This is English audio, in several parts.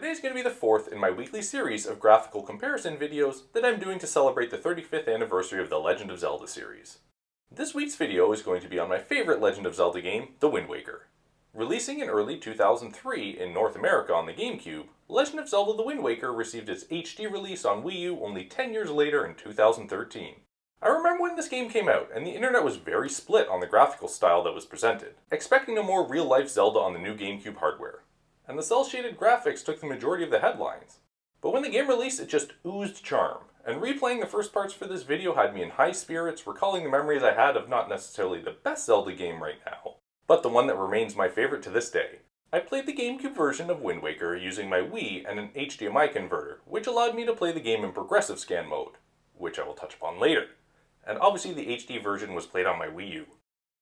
Today's going to be the fourth in my weekly series of graphical comparison videos that I'm doing to celebrate the 35th anniversary of the Legend of Zelda series. This week's video is going to be on my favorite Legend of Zelda game, The Wind Waker. Releasing in early 2003 in North America on the Gamecube, Legend of Zelda The Wind Waker received its HD release on Wii U only 10 years later in 2013. I remember when this game came out, and the internet was very split on the graphical style that was presented, expecting a more real-life Zelda on the new Gamecube hardware. And the cel-shaded graphics took the majority of the headlines. But when the game released, it just oozed charm, and replaying the first parts for this video had me in high spirits, recalling the memories I had of not necessarily the best Zelda game right now, but the one that remains my favorite to this day. I played the GameCube version of Wind Waker using my Wii and an HDMI converter, which allowed me to play the game in progressive scan mode, which I will touch upon later. And obviously the HD version was played on my Wii U.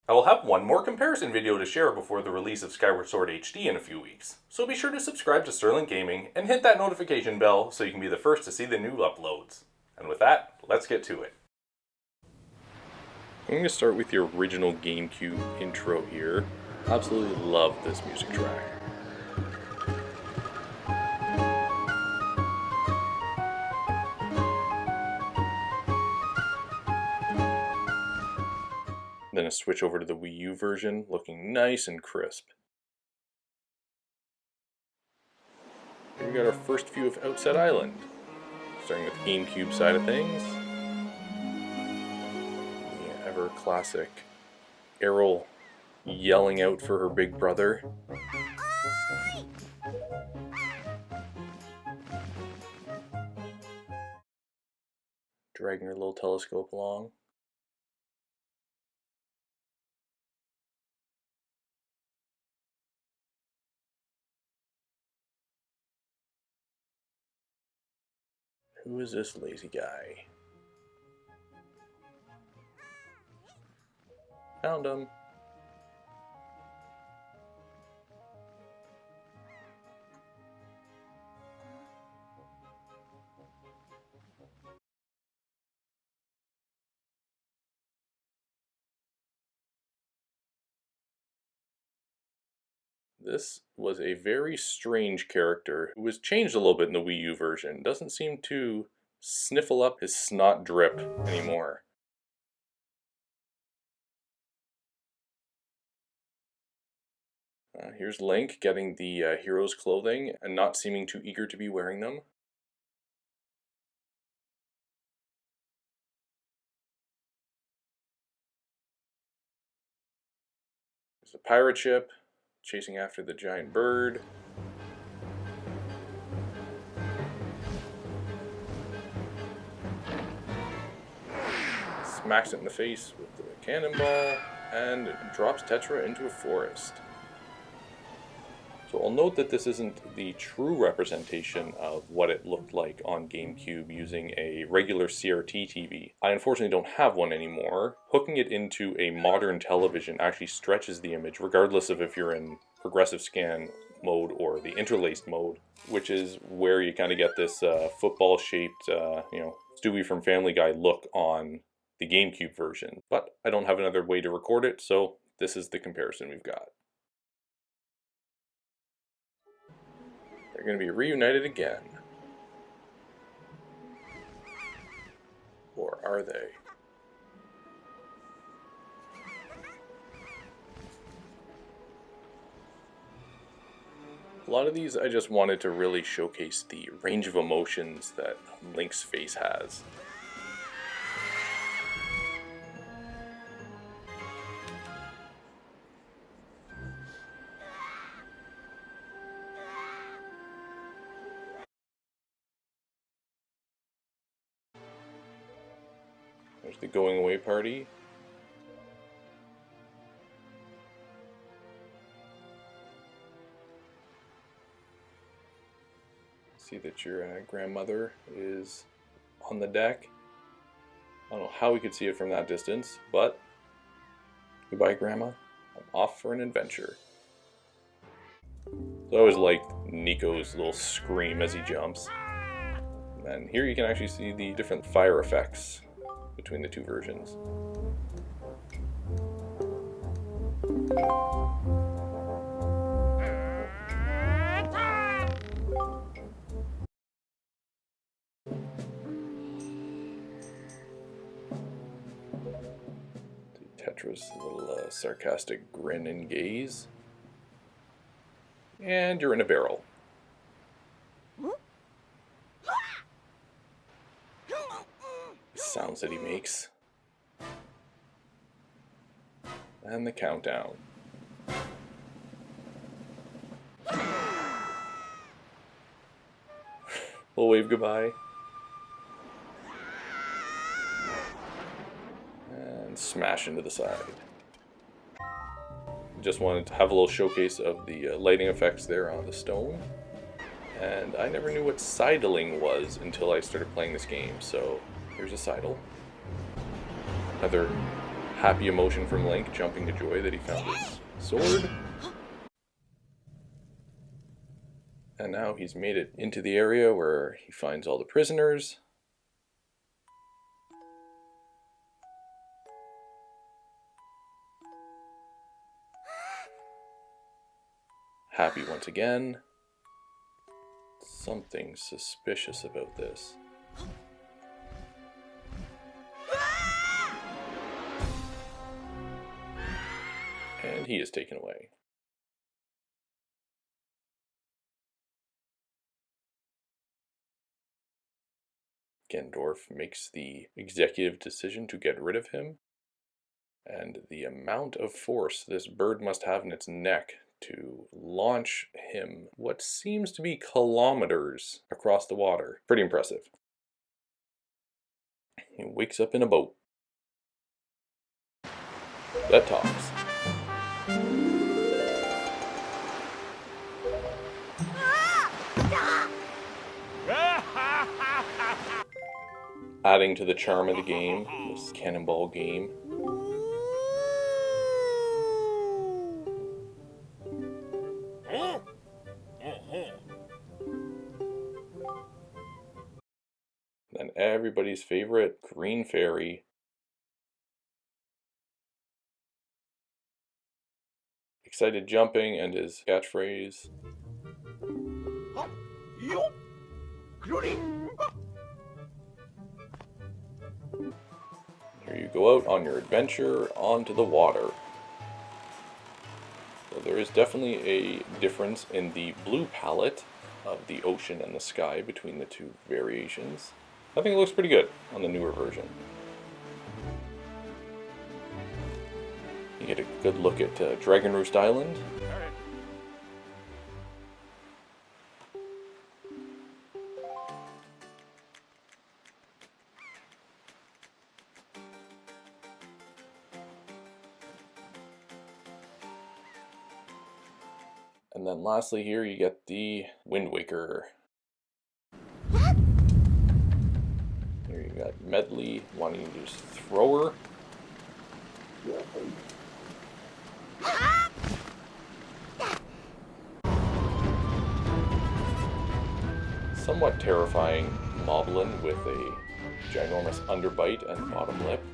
I will have one more comparison video to share before the release of Skyward Sword HD in a few weeks, so be sure to subscribe to SirLink Gaming and hit that notification bell so you can be the first to see the new uploads. And with that, let's get to it. I'm going to start with the original GameCube intro here. Absolutely love this music track. Then a switch over to the Wii U version, looking nice and crisp. Here we got our first view of Outset Island. Starting with the GameCube side of things. The ever classic Errol yelling out for her big brother. Dragging her little telescope along. Who is this lazy guy? Found him. This was a very strange character who was changed a little bit in the Wii U version. Doesn't seem to sniffle up his snot drip anymore. Here's Link getting the hero's clothing and not seeming too eager to be wearing them. There's a pirate ship chasing after the giant bird. Smacks it in the face with the cannonball and drops Tetra into a forest. So I'll note that this isn't the true representation of what it looked like on GameCube using a regular CRT TV. I unfortunately don't have one anymore. Hooking it into a modern television actually stretches the image regardless of if you're in progressive scan mode or the interlaced mode, which is where you kind of get this football-shaped, Stewie from Family Guy look on the GameCube version. But I don't have another way to record it, so this is the comparison we've got. They're going to be reunited again. Or are they? A lot of these I just wanted to really showcase the range of emotions that Link's face has. There's the going away party. See that your grandmother is on the deck. I don't know how we could see it from that distance, but goodbye, Grandma. I'm off for an adventure. So I always liked Nico's little scream as he jumps. And here you can actually see the different fire effects between the two versions. Tetra's little sarcastic grin and gaze. And you're in a barrel. The sounds that he makes. And the countdown. We'll wave goodbye. And smash into the side. Just wanted to have a little showcase of the lighting effects there on the stone. And I never knew what sidling was until I started playing this game, so here's a sidle. Another happy emotion from Link, jumping to joy that he found his sword. And now he's made it into the area where he finds all the prisoners. Happy once again. Something suspicious about this. And he is taken away. Gendorf makes the executive decision to get rid of him. And the amount of force this bird must have in its neck to launch him what seems to be kilometers across the water. Pretty impressive. He wakes up in a boat that talks. Adding to the charm of the game, this cannonball game. Then everybody's favorite, Green Fairy. Excited jumping and his catchphrase. Here you go out on your adventure onto the water. So there is definitely a difference in the blue palette of the ocean and the sky between the two variations. I think it looks pretty good on the newer version. You get a good look at Dragon Roost Island. And then lastly here you get the Wind Waker. Here you got Medley wanting to just throw her. Somewhat terrifying Moblin with a ginormous underbite and bottom lip.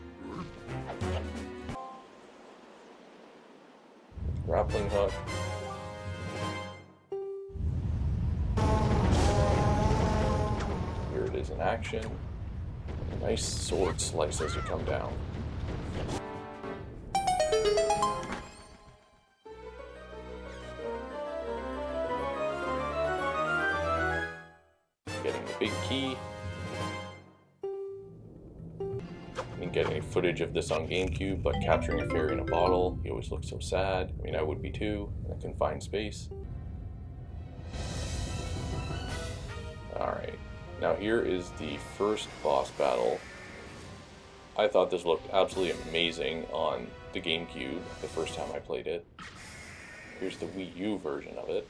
Grappling hook. Here it is in action. A nice sword slice as you come down. Getting the big key. I didn't get any footage of this on Gamecube, but capturing a fairy in a bottle, he always looks so sad. I mean, I would be too, in a confined space. Alright, now here is the first boss battle. I thought this looked absolutely amazing on the Gamecube the first time I played it. Here's the Wii U version of it.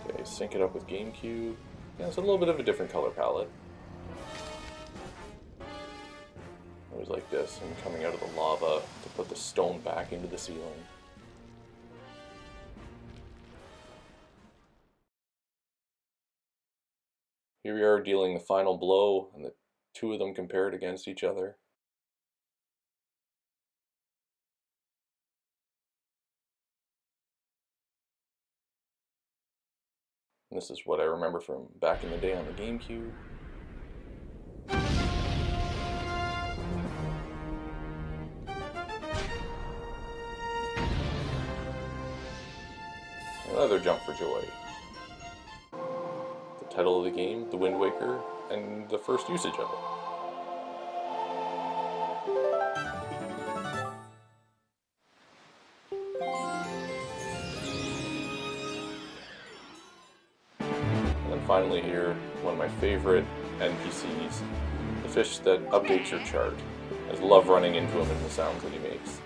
Okay, sync it up with Gamecube. Yeah, it's a little bit of a different color palette. It was like this, and coming out of the lava to put the stone back into the ceiling. Here we are dealing the final blow, and the two of them compared against each other. And this is what I remember from back in the day on the Gamecube. Another jump for joy. The title of the game, The Wind Waker, and the first usage of it. And then finally here, one of my favorite NPCs, the fish that updates your chart. I just love running into him and the sounds that he makes.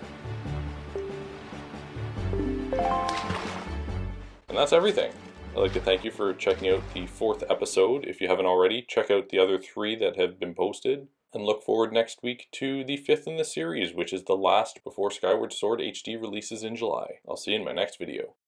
And that's everything. I'd like to thank you for checking out the 4th episode. If you haven't already, check out the other 3 that have been posted. And look forward next week to the 5th in the series, which is the last before Skyward Sword HD releases in July. I'll see you in my next video.